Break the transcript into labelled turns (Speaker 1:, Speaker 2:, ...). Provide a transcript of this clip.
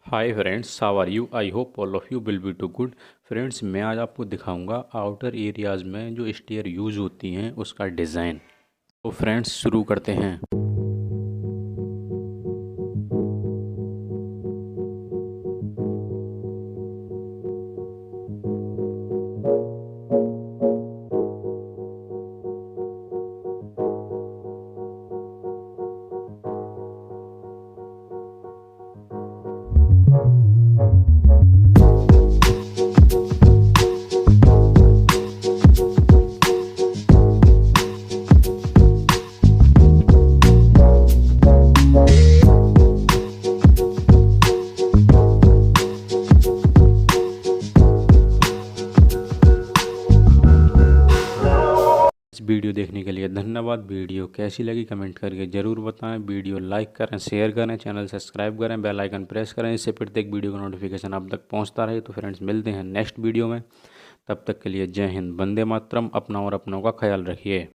Speaker 1: Hi friends, how are you? I hope all of you will be too good. Friends, मैं आज आपको दिखाऊंगा outer areas में जो स्टेयर यूज़ होती हैं उसका डिज़ाइन। तो फ्रेंड्स, शुरू करते हैं। इस वीडियो देखने के लिए धन्यवाद। वीडियो कैसी लगी कमेंट करके ज़रूर बताएं। वीडियो लाइक करें, शेयर करें, चैनल सब्सक्राइब करें, बेल आइकन प्रेस करें, इससे प्रत्येक वीडियो का नोटिफिकेशन आप तक पहुंचता रहे। तो फ्रेंड्स, मिलते हैं नेक्स्ट वीडियो में। तब तक के लिए जय हिंद, वंदे मातरम। अपना और अपनों का ख्याल रखिए।